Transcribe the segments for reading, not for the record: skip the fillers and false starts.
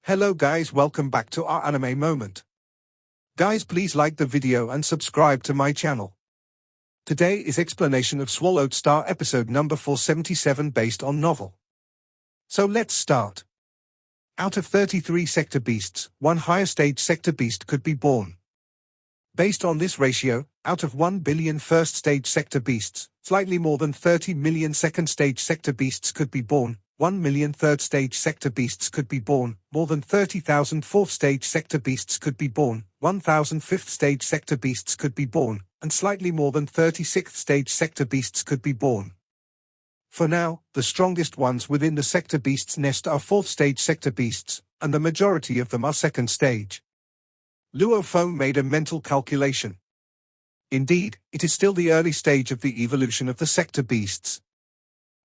Hello guys, welcome back to our anime moment. Guys, please like the video and subscribe to my channel. Today is explanation of Swallowed Star episode number 477 based on novel. So let's start. Out of 33 sector beasts, one higher stage sector beast could be born. Based on this ratio, out of 1 billion first stage sector beasts, slightly more than 30 million second stage sector beasts could be born. 1 million third stage sector beasts could be born, more than 30,000 fourth stage sector beasts could be born, 1,000 fifth stage sector beasts could be born, and slightly more than 36th stage sector beasts could be born. For now, the strongest ones within the sector beasts nest are fourth stage sector beasts, and the majority of them are second stage. Luo Feng made a mental calculation. Indeed, it is still the early stage of the evolution of the sector beasts.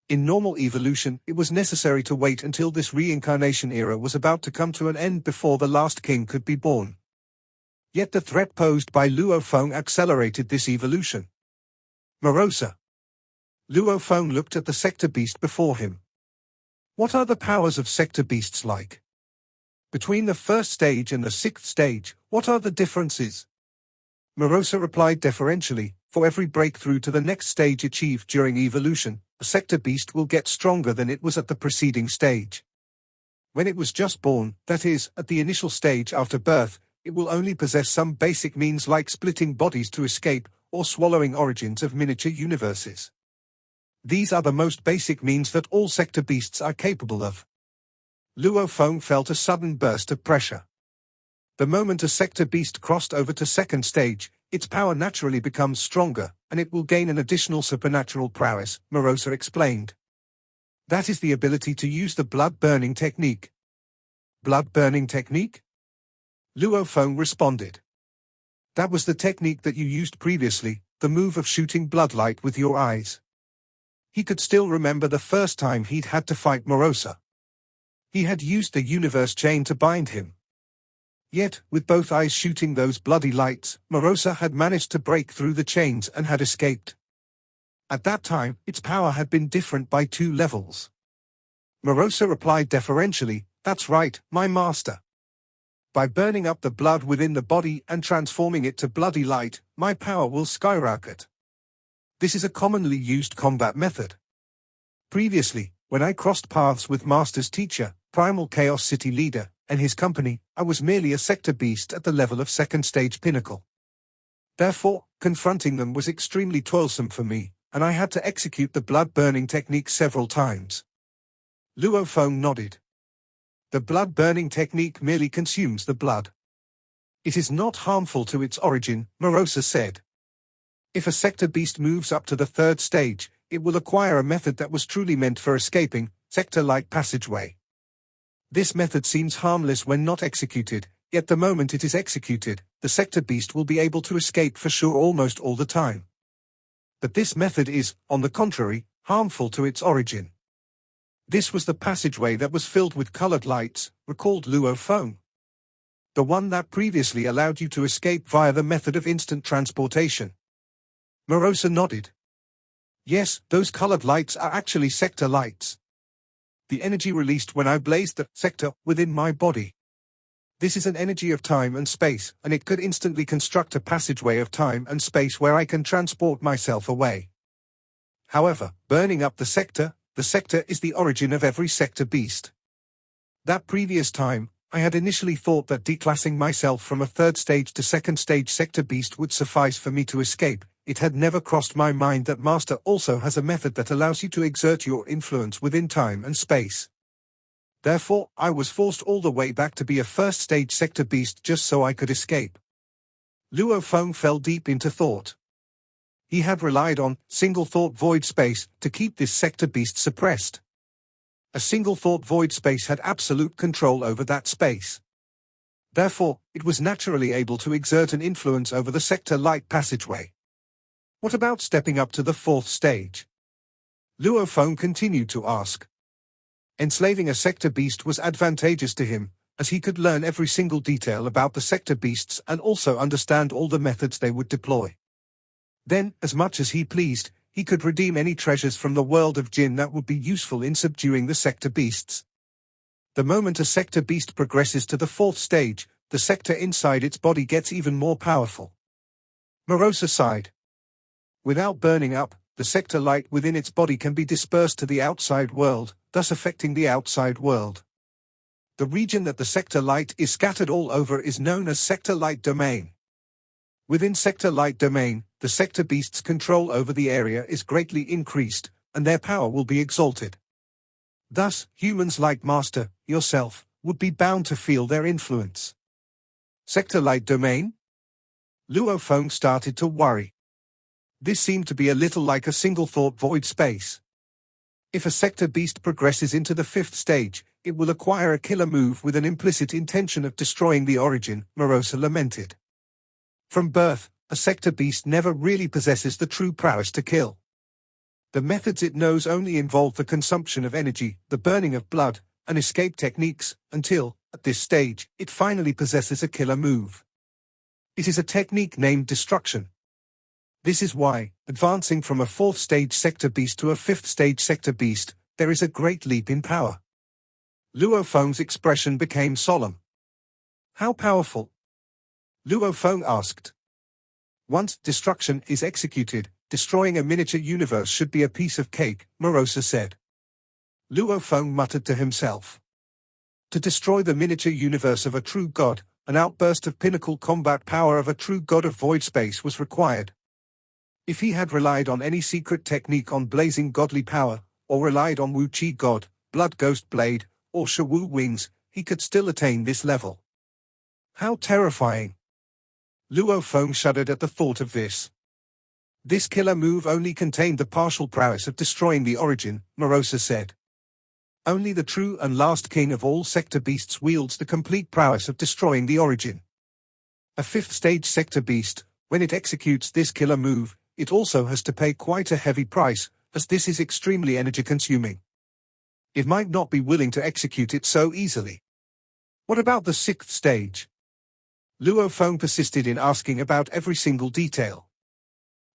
In normal evolution, it was necessary to wait until this reincarnation era was about to come to an end before the last king could be born. Yet the threat posed by Luo Feng accelerated this evolution. Morosa. Luo Feng looked at the sector beast before him. What are the powers of sector beasts like? Between the first stage and the sixth stage, what are the differences? Morosa replied deferentially, for every breakthrough to the next stage achieved during evolution, a sector beast will get stronger than it was at the preceding stage. When it was just born, that is, at the initial stage after birth, it will only possess some basic means like splitting bodies to escape, or swallowing origins of miniature universes. These are the most basic means that all sector beasts are capable of. Luo Feng felt a sudden burst of pressure. The moment a sector beast crossed over to second stage, its power naturally becomes stronger, and it will gain an additional supernatural prowess, Morosa explained. That is the ability to use the blood-burning technique. Blood-burning technique? Luo Feng responded. That was the technique that you used previously, the move of shooting bloodlight with your eyes. He could still remember the first time he'd had to fight Morosa. He had used the universe chain to bind him. Yet, with both eyes shooting those bloody lights, Morosa had managed to break through the chains and had escaped. At that time, its power had been different by 2 levels. Morosa replied deferentially, "That's right, my master. By burning up the blood within the body and transforming it to bloody light, my power will skyrocket. This is a commonly used combat method. Previously, when I crossed paths with Master's teacher, Primal Chaos City leader, and his company, I was merely a sector beast at the level of second stage pinnacle. Therefore, confronting them was extremely toilsome for me, and I had to execute the blood-burning technique several times." Luo Feng nodded. The blood-burning technique merely consumes the blood. It is not harmful to its origin, Morosa said. If a sector beast moves up to the third stage, it will acquire a method that was truly meant for escaping, sector-like passageway. This method seems harmless when not executed, yet the moment it is executed, the sector beast will be able to escape for sure almost all the time. But this method is, on the contrary, harmful to its origin. This was the passageway that was filled with colored lights, recalled Luo Feng. The one that previously allowed you to escape via the method of instant transportation. Morosa nodded. Yes, those colored lights are actually sector lights. The energy released when I blazed the sector within my body. This is an energy of time and space, and it could instantly construct a passageway of time and space where I can transport myself away. However, burning up the sector is the origin of every sector beast. That previous time, I had initially thought that declassing myself from a third stage to second stage sector beast would suffice for me to escape. It had never crossed my mind that Master also has a method that allows you to exert your influence within time and space. Therefore, I was forced all the way back to be a first stage sector beast just so I could escape. Luo Feng fell deep into thought. He had relied on single thought void space to keep this sector beast suppressed. A single thought void space had absolute control over that space. Therefore, it was naturally able to exert an influence over the sector light passageway. What about stepping up to the fourth stage? Luo Feng continued to ask. Enslaving a sector beast was advantageous to him, as he could learn every single detail about the sector beasts and also understand all the methods they would deploy. Then, as much as he pleased, he could redeem any treasures from the world of Jinn that would be useful in subduing the sector beasts. The moment a sector beast progresses to the fourth stage, the sector inside its body gets even more powerful. Morosa sighed. Without burning up, the sector light within its body can be dispersed to the outside world, thus affecting the outside world. The region that the sector light is scattered all over is known as sector light domain. Within sector light domain, the sector beast's control over the area is greatly increased, and their power will be exalted. Thus, humans like Master, yourself, would be bound to feel their influence. Sector light domain? Luo Feng started to worry. This seemed to be a little like a single-thought void space. If a sector beast progresses into the fifth stage, it will acquire a killer move with an implicit intention of destroying the origin, Morosa lamented. From birth, a sector beast never really possesses the true prowess to kill. The methods it knows only involve the consumption of energy, the burning of blood, and escape techniques, until, at this stage, it finally possesses a killer move. It is a technique named destruction. This is why, advancing from a fourth stage sector beast to a fifth stage sector beast, there is a great leap in power. Luo Feng's expression became solemn. How powerful? Luo Feng asked. Once destruction is executed, destroying a miniature universe should be a piece of cake, Morosa said. Luo Feng muttered to himself. To destroy the miniature universe of a true god, an outburst of pinnacle combat power of a true god of void space was required. If he had relied on any secret technique on blazing godly power, or relied on Wu Qi God, Blood Ghost Blade, or Shawu Wings, he could still attain this level. How terrifying! Luo Feng shuddered at the thought of this. This killer move only contained the partial prowess of destroying the origin, Morosa said. Only the true and last king of all sector beasts wields the complete prowess of destroying the origin. A fifth stage sector beast, when it executes this killer move, it also has to pay quite a heavy price, as this is extremely energy-consuming. It might not be willing to execute it so easily. What about the sixth stage? Luo Feng persisted in asking about every single detail.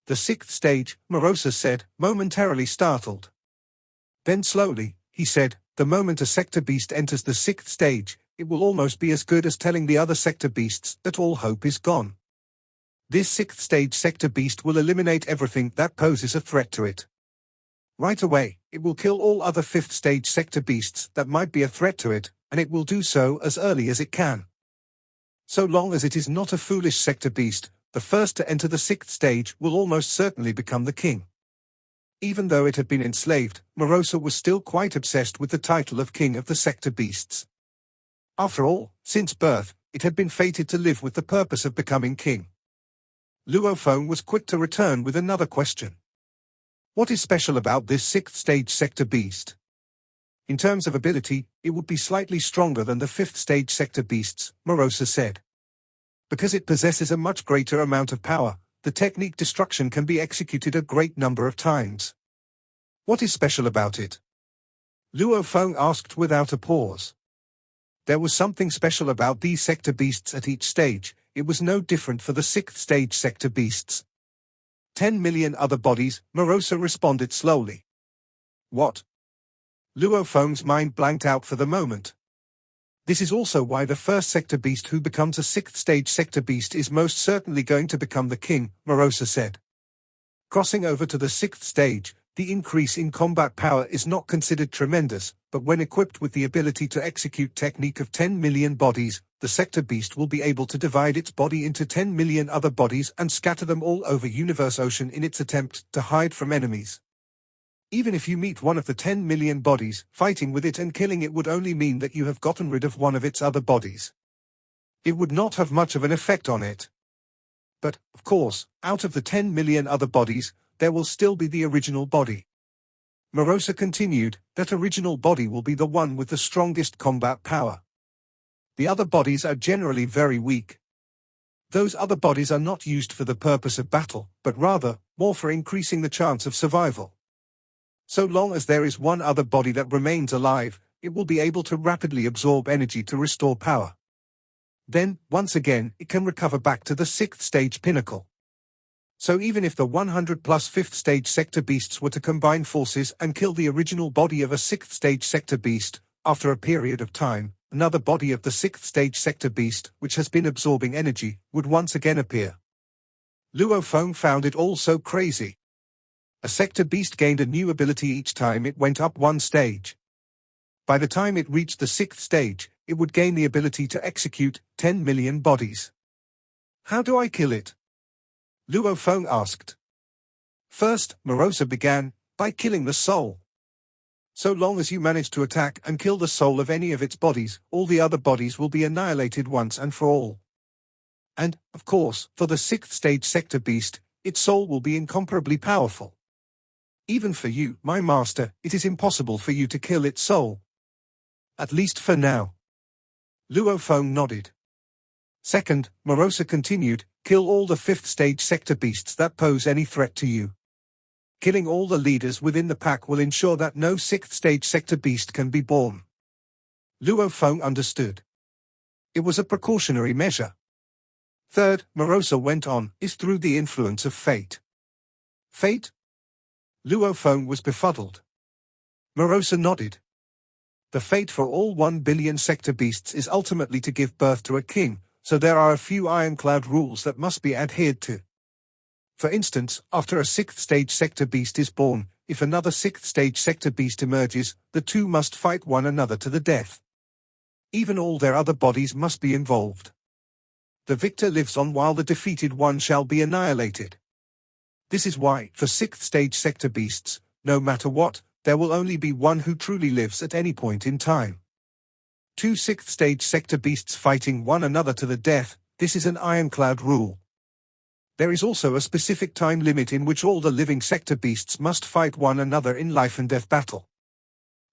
The sixth stage, Morosa said, momentarily startled. Then slowly, he said, the moment a sector beast enters the sixth stage, it will almost be as good as telling the other sector beasts that all hope is gone. This sixth stage sector beast will eliminate everything that poses a threat to it. Right away, it will kill all other fifth stage sector beasts that might be a threat to it, and it will do so as early as it can. So long as it is not a foolish sector beast, the first to enter the sixth stage will almost certainly become the king. Even though it had been enslaved, Morosa was still quite obsessed with the title of king of the sector beasts. After all, since birth, it had been fated to live with the purpose of becoming king. Luo Feng was quick to return with another question. What is special about this sixth stage sector beast? In terms of ability, it would be slightly stronger than the fifth stage sector beasts, Morosa said. Because it possesses a much greater amount of power, the technique destruction can be executed a great number of times. What is special about it? Luo Feng asked without a pause. There was something special about these sector beasts at each stage. It was no different for the sixth stage sector beasts. 10 million other bodies, Morosa responded slowly. What? Luo Feng's mind blanked out for the moment. This is also why the first sector beast who becomes a sixth stage sector beast is most certainly going to become the king, Morosa said. Crossing over to the sixth stage, the increase in combat power is not considered tremendous, but when equipped with the ability to execute technique of 10 million bodies, the sector beast will be able to divide its body into 10 million other bodies and scatter them all over universe ocean in its attempt to hide from enemies. Even if you meet one of the 10 million bodies, fighting with it and killing it would only mean that you have gotten rid of one of its other bodies. It would not have much of an effect on it. But, of course, out of the 10 million other bodies, there will still be the original body. Morosa continued, that original body will be the one with the strongest combat power. The other bodies are generally very weak. Those other bodies are not used for the purpose of battle, but rather, more for increasing the chance of survival. So long as there is one other body that remains alive, it will be able to rapidly absorb energy to restore power. Then, once again, it can recover back to the sixth stage pinnacle. So even if the 100 plus fifth stage sector beasts were to combine forces and kill the original body of a sixth stage sector beast, after a period of time, another body of the 6th stage sector beast, which has been absorbing energy, would once again appear. Luo Feng found it all so crazy. A sector beast gained a new ability each time it went up one stage. By the time it reached the 6th stage, it would gain the ability to execute 10 million bodies. How do I kill it? Luo Feng asked. First, Morosa began, by killing the soul. So long as you manage to attack and kill the soul of any of its bodies, all the other bodies will be annihilated once and for all. And, of course, for the 6th stage sector beast, its soul will be incomparably powerful. Even for you, my master, it is impossible for you to kill its soul. At least for now. Luo Feng nodded. Second, Morosa continued, kill all the 5th stage sector beasts that pose any threat to you. Killing all the leaders within the pack will ensure that no 6th stage sector beast can be born. Luo Feng understood. It was a precautionary measure. Third, Morosa went on, is through the influence of fate. Fate? Luo Feng was befuddled. Morosa nodded. The fate for all 1 billion sector beasts is ultimately to give birth to a king, so there are a few ironclad rules that must be adhered to. For instance, after a 6th stage sector beast is born, if another 6th stage sector beast emerges, the two must fight one another to the death. Even all their other bodies must be involved. The victor lives on while the defeated one shall be annihilated. This is why, for 6th stage sector beasts, no matter what, there will only be one who truly lives at any point in time. 2 6th stage sector beasts fighting one another to the death, this is an ironclad rule. There is also a specific time limit in which all the living sector beasts must fight one another in life and death battle.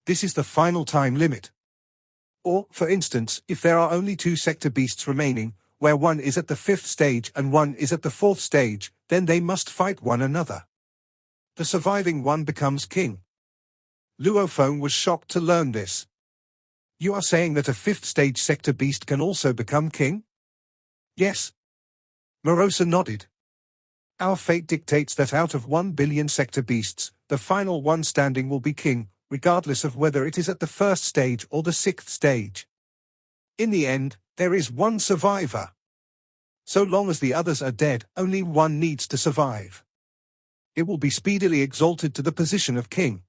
This is the final time limit. Or, for instance, if there are only 2 sector beasts remaining, where one is at the 5th stage and one is at the 4th stage, then they must fight one another. The surviving one becomes king. Luo Feng was shocked to learn this. You are saying that a 5th stage sector beast can also become king? Yes. Morosa nodded. Our fate dictates that out of 1 billion sector beasts, the final one standing will be king, regardless of whether it is at the 1st stage or the 6th stage. In the end, there is one survivor. So long as the others are dead, only one needs to survive. It will be speedily exalted to the position of king.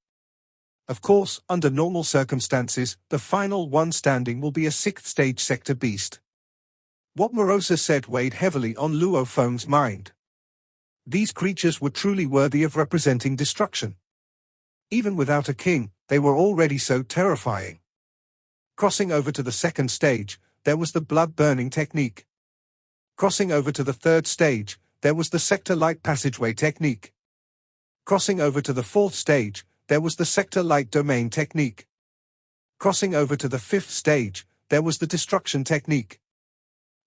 Of course, under normal circumstances, the final one standing will be a 6th stage sector beast. What Morosa said weighed heavily on Luo Feng's mind. These creatures were truly worthy of representing destruction. Even without a king, they were already so terrifying. Crossing over to the 2nd stage, there was the blood-burning technique. Crossing over to the 3rd stage, there was the sector-light passageway technique. Crossing over to the 4th stage, there was the sector-light domain technique. Crossing over to the 5th stage, there was the destruction technique.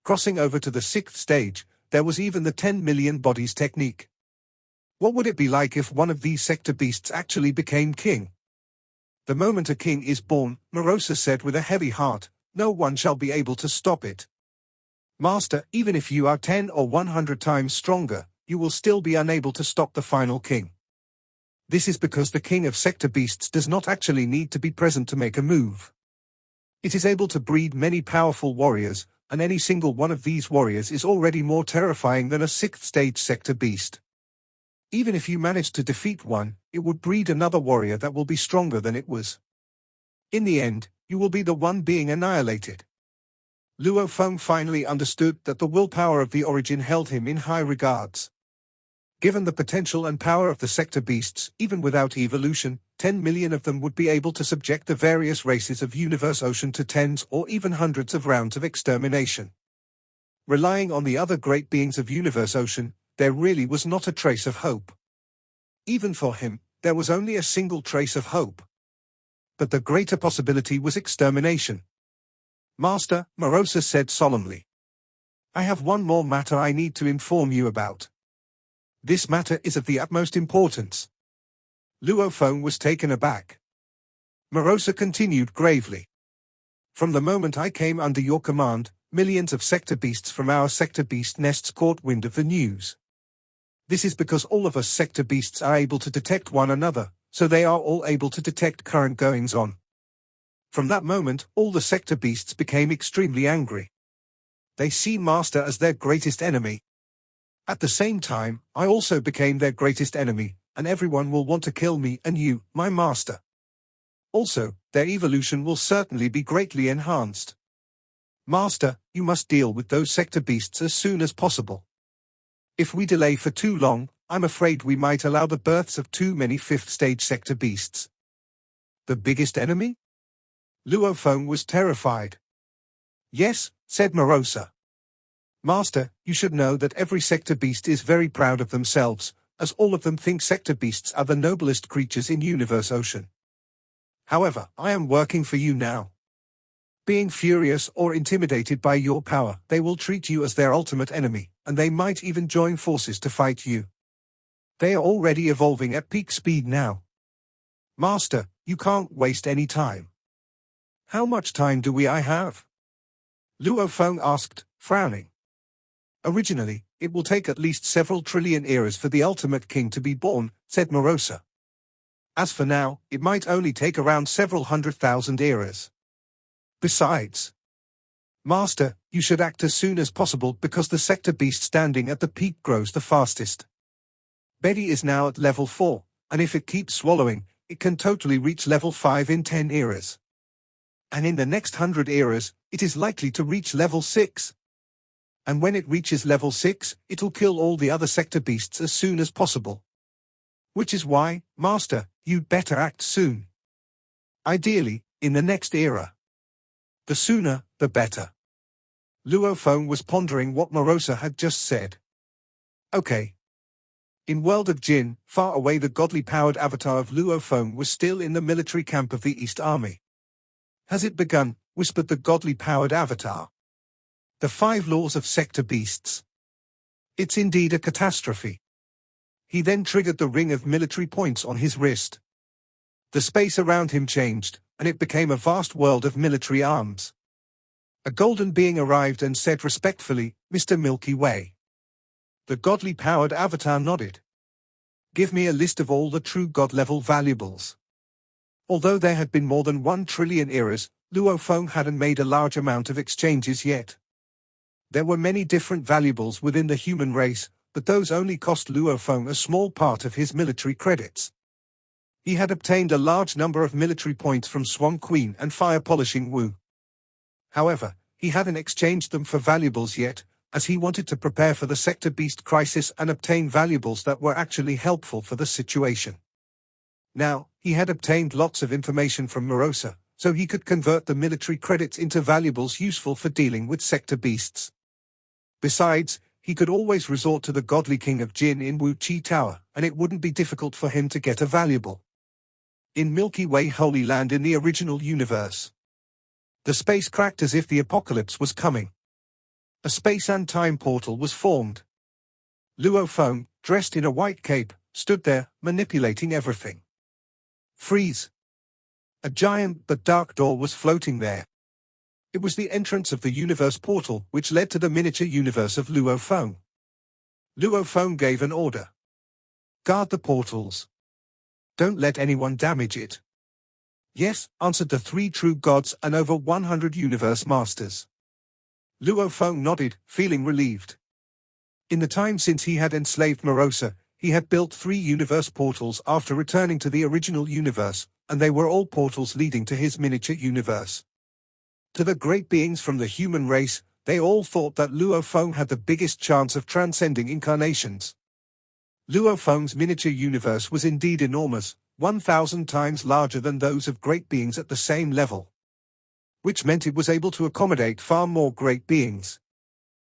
Crossing over to the 6th stage, there was even the 10 million bodies technique. What would it be like if one of these sector beasts actually became king? The moment a king is born, Morosa said with a heavy heart, no one shall be able to stop it. Master, even if you are 10 or 100 times stronger, you will still be unable to stop the final king. This is because the king of sector beasts does not actually need to be present to make a move. It is able to breed many powerful warriors, and any single one of these warriors is already more terrifying than a 6th stage sector beast. Even if you manage to defeat one, it would breed another warrior that will be stronger than it was. In the end, you will be the one being annihilated. Luo Feng finally understood that the willpower of the origin held him in high regards. Given the potential and power of the sector beasts, even without evolution, 10 million of them would be able to subject the various races of Universe Ocean to tens or even hundreds of rounds of extermination. Relying on the other great beings of Universe Ocean, there really was not a trace of hope. Even for him, there was only a single trace of hope. But the greater possibility was extermination. Master, Morosa said solemnly. I have one more matter I need to inform you about. This matter is of the utmost importance. Luo Feng was taken aback. Morosa continued gravely. From the moment I came under your command, millions of sector beasts from our sector beast nests caught wind of the news. This is because all of us sector beasts are able to detect one another, so they are all able to detect current goings-on. From that moment, all the sector beasts became extremely angry. They see Master as their greatest enemy. At the same time, I also became their greatest enemy, and everyone will want to kill me and you, my master. Also, their evolution will certainly be greatly enhanced. Master, you must deal with those sector beasts as soon as possible. If we delay for too long, I'm afraid we might allow the births of too many fifth-stage sector beasts. The biggest enemy? Luofeng was terrified. Yes, said Morosa. Master, you should know that every sector beast is very proud of themselves, as all of them think sector beasts are the noblest creatures in Universe Ocean. However, I am working for you now. Being furious or intimidated by your power, they will treat you as their ultimate enemy, and they might even join forces to fight you. They are already evolving at peak speed now. Master, you can't waste any time. How much time do I have? Luofeng asked, frowning. Originally, it will take at least several trillion eras for the ultimate king to be born, said Morosa. As for now, it might only take around several 100,000 eras. Besides, Master, you should act as soon as possible because the sector beast standing at the peak grows the fastest. Betty is now at level 4, and if it keeps swallowing, it can totally reach level 5 in 10 eras. And in the next 100 eras, it is likely to reach level 6. And when it reaches level 6, it'll kill all the other sector beasts as soon as possible. Which is why, Master, you'd better act soon. Ideally, in the next era. The sooner, the better. Luofeng was pondering what Morosa had just said. Okay. In World of Jin, far away the godly-powered avatar of Luofeng was still in the military camp of the East Army. Has it begun? Whispered the godly-powered avatar. The 5 laws of sector beasts. It's indeed a catastrophe. He then triggered the ring of military points on his wrist. The space around him changed, and it became a vast world of military arms. A golden being arrived and said respectfully, Mr. Milky Way. The godly-powered avatar nodded. Give me a list of all the true god-level valuables. Although there had been more than 1 trillion eras, Luofeng hadn't made a large amount of exchanges yet. There were many different valuables within the human race, but those only cost Luofeng a small part of his military credits. He had obtained a large number of military points from Swan Queen and Fire Polishing Wu. However, he hadn't exchanged them for valuables yet, as he wanted to prepare for the sector beast crisis and obtain valuables that were actually helpful for the situation. Now, he had obtained lots of information from Morosa, so he could convert the military credits into valuables useful for dealing with sector beasts. Besides, he could always resort to the godly king of Jin in Wu Chi Tower, and it wouldn't be difficult for him to get a valuable. In Milky Way Holy Land in the original universe. The space cracked as if the apocalypse was coming. A space and time portal was formed. Luofeng, dressed in a white cape, stood there, manipulating everything. Freeze! A giant but dark door was floating there. It was the entrance of the universe portal which led to the miniature universe of Luofeng. Luofeng gave an order. Guard the portals. Don't let anyone damage it. Yes, answered the 3 true gods and over 100 universe masters. Luofeng nodded, feeling relieved. In the time since he had enslaved Morosa, he had built 3 universe portals after returning to the original universe, and they were all portals leading to his miniature universe. To the great beings from the human race, they all thought that Luofeng had the biggest chance of transcending incarnations. Luofeng's miniature universe was indeed enormous, 1,000 times larger than those of great beings at the same level. Which meant it was able to accommodate far more great beings.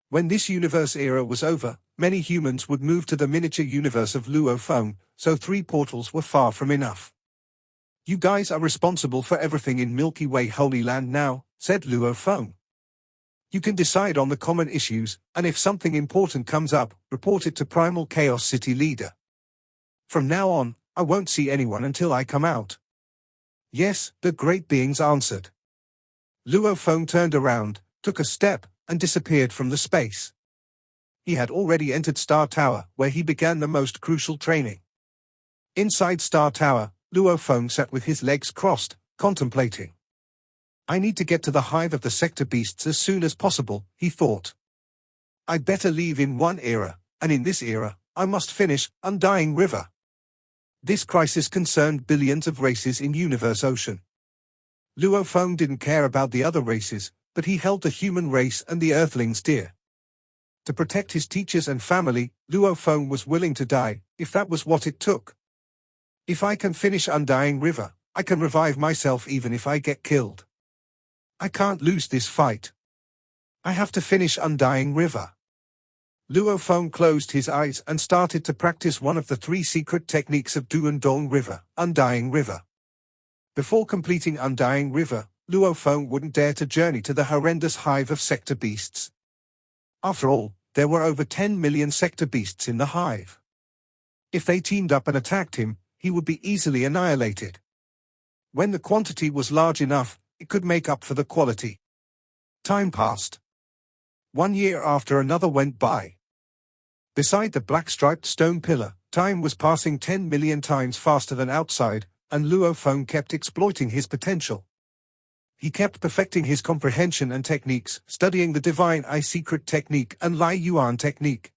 When this universe era was over, many humans would move to the miniature universe of Luofeng, so 3 portals were far from enough. You guys are responsible for everything in Milky Way Holy Land now, said Luofeng. You can decide on the common issues, and if something important comes up, report it to Primal Chaos City Leader. From now on, I won't see anyone until I come out. Yes, the great beings answered. Luofeng turned around, took a step, and disappeared from the space. He had already entered Star Tower, where he began the most crucial training. Inside Star Tower, Luofeng sat with his legs crossed, contemplating. I need to get to the hive of the sector beasts as soon as possible, he thought. I'd better leave in one era, and in this era, I must finish Undying River. This crisis concerned billions of races in Universe Ocean. Luo Feng didn't care about the other races, but he held the human race and the Earthlings dear. To protect his teachers and family, Luo Feng was willing to die, if that was what it took. If I can finish Undying River, I can revive myself even if I get killed. I can't lose this fight. I have to finish Undying River. Luo Feng closed his eyes and started to practice one of the 3 secret techniques of Duandong River, Undying River. Before completing Undying River, Luo Feng wouldn't dare to journey to the horrendous hive of sector beasts. After all, there were over 10 million sector beasts in the hive. If they teamed up and attacked him, he would be easily annihilated. When the quantity was large enough, it could make up for the quality. Time passed. 1 year after another went by. Beside the black-striped stone pillar, time was passing 10 million times faster than outside, and Luo Feng kept exploiting his potential. He kept perfecting his comprehension and techniques, studying the Divine Eye Secret Technique and Lai Yuan Technique.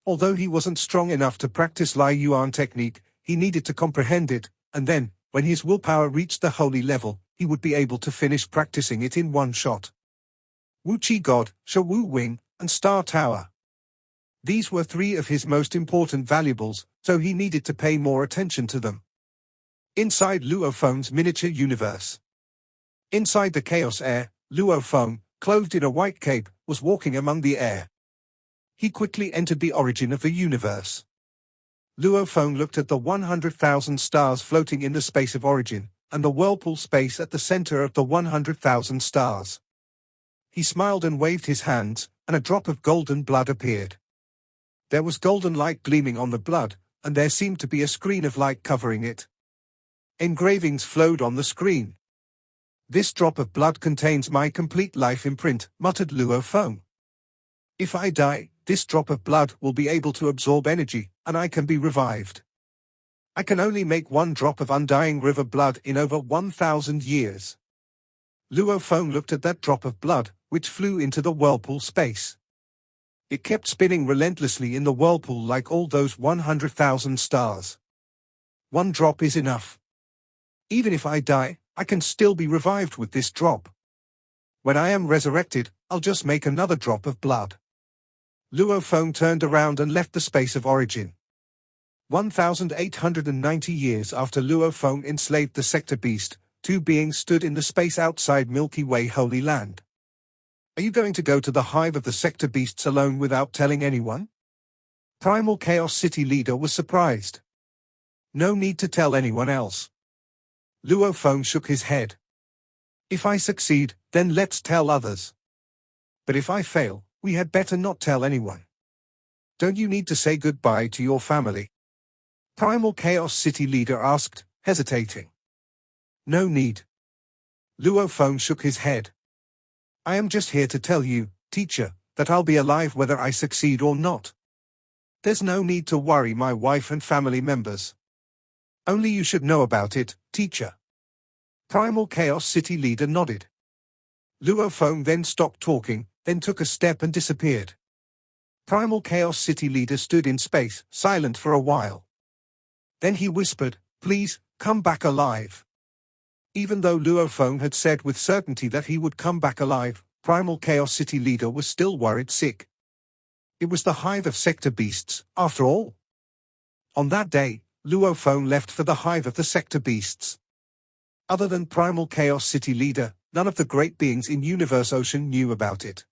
Although he wasn't strong enough to practice Lai Yuan Technique, he needed to comprehend it, and then, when his willpower reached the holy level, he would be able to finish practicing it in one shot. Wu Qi God, Sha Wu Wing, and Star Tower. These were 3 of his most important valuables, so he needed to pay more attention to them. Inside Luo Feng's miniature universe. Inside the chaos air, Luo Feng, clothed in a white cape, was walking among the air. He quickly entered the origin of the universe. Luo Feng looked at the 100,000 stars floating in the space of origin, and the whirlpool space at the center of the 100,000 stars. He smiled and waved his hands, and a drop of golden blood appeared. There was golden light gleaming on the blood, and there seemed to be a screen of light covering it. Engravings flowed on the screen. This drop of blood contains my complete life imprint, muttered Luo Feng. If I die, this drop of blood will be able to absorb energy, and I can be revived. I can only make 1 drop of Undying River blood in over 1,000 years. Luo Feng looked at that drop of blood, which flew into the whirlpool space. It kept spinning relentlessly in the whirlpool like all those 100,000 stars. 1 drop is enough. Even if I die, I can still be revived with this drop. When I am resurrected, I'll just make another drop of blood. Luo Feng turned around and left the space of origin. 1,890 years after Luo Feng enslaved the sector beast, 2 beings stood in the space outside Milky Way Holy Land. Are you going to go to the hive of the sector beasts alone without telling anyone? Primal Chaos City leader was surprised. No need to tell anyone else. Luo Feng shook his head. If I succeed, then let's tell others. But if I fail, we had better not tell anyone. Don't you need to say goodbye to your family? Primal Chaos City leader asked, hesitating. No need. Luo Feng shook his head. I am just here to tell you, teacher, that I'll be alive whether I succeed or not. There's no need to worry my wife and family members. Only you should know about it, teacher. Primal Chaos City leader nodded. Luo Feng then stopped talking, then took a step and disappeared. Primal Chaos City leader stood in space, silent for a while. Then he whispered, please, come back alive. Even though Luo Feng had said with certainty that he would come back alive, Primal Chaos City leader was still worried sick. It was the hive of sector beasts, after all. On that day, Luo Feng left for the hive of the sector beasts. Other than Primal Chaos City leader, none of the great beings in Universe Ocean knew about it.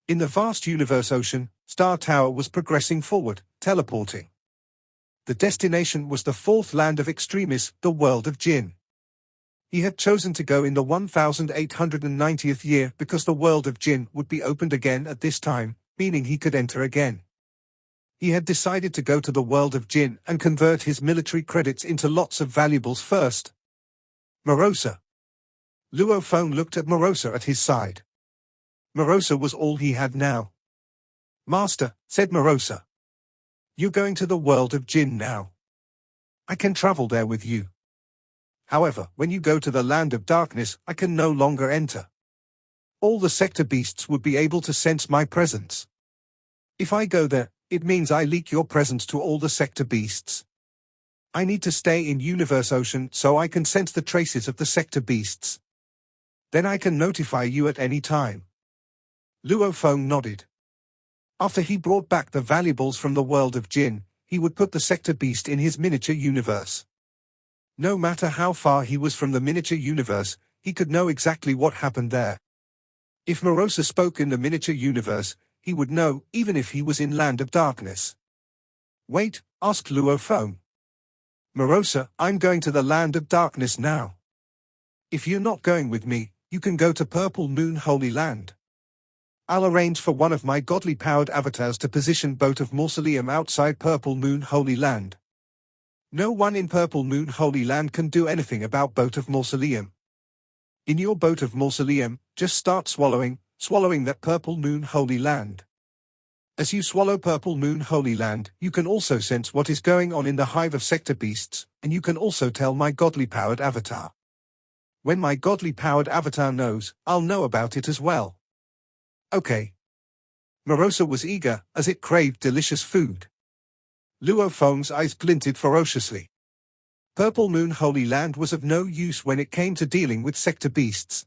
In the vast Universe Ocean, Star Tower was progressing forward, teleporting. The destination was the 4th land of Extremis, the world of Jinn. He had chosen to go in the 1890th year because the world of Jinn would be opened again at this time, meaning he could enter again. He had decided to go to the world of Jinn and convert his military credits into lots of valuables first. Morosa. Luo Feng looked at Morosa at his side. Morosa was all he had now. Master, said Morosa. You're going to the world of Jinn now. I can travel there with you. However, when you go to the land of darkness, I can no longer enter. All the sector beasts would be able to sense my presence. If I go there, it means I leak your presence to all the sector beasts. I need to stay in Universe Ocean so I can sense the traces of the sector beasts. Then I can notify you at any time. Luo Feng nodded. After he brought back the valuables from the world of Jin, he would put the sector beast in his miniature universe. No matter how far he was from the miniature universe, he could know exactly what happened there. If Morosa spoke in the miniature universe, he would know, even if he was in Land of Darkness. Wait, asked Luo Feng. Morosa, I'm going to the Land of Darkness now. If you're not going with me, you can go to Purple Moon Holy Land. I'll arrange for one of my godly-powered avatars to position Boat of Mausoleum outside Purple Moon Holy Land. No one in Purple Moon Holy Land can do anything about Boat of Mausoleum. In your Boat of Mausoleum, just start swallowing that Purple Moon Holy Land. As you swallow Purple Moon Holy Land, you can also sense what is going on in the hive of sector beasts, and you can also tell my godly-powered avatar. When my godly-powered avatar knows, I'll know about it as well. Okay. Morosa was eager, as it craved delicious food. Luo Feng's eyes glinted ferociously. Purple Moon Holy Land was of no use when it came to dealing with sector beasts.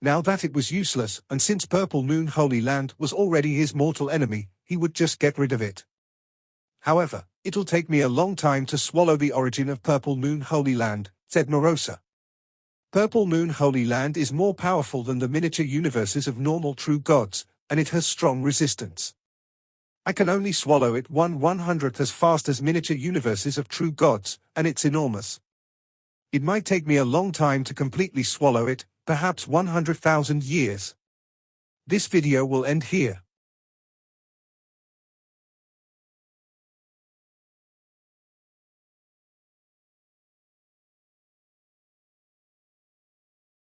Now that it was useless, and since Purple Moon Holy Land was already his mortal enemy, he would just get rid of it. However, it'll take me a long time to swallow the origin of Purple Moon Holy Land, said Morosa. Purple Moon Holy Land is more powerful than the miniature universes of normal true gods, and it has strong resistance. I can only swallow it 1/100th as fast as miniature universes of true gods, and it's enormous. It might take me a long time to completely swallow it, perhaps 100,000 years. This video will end here.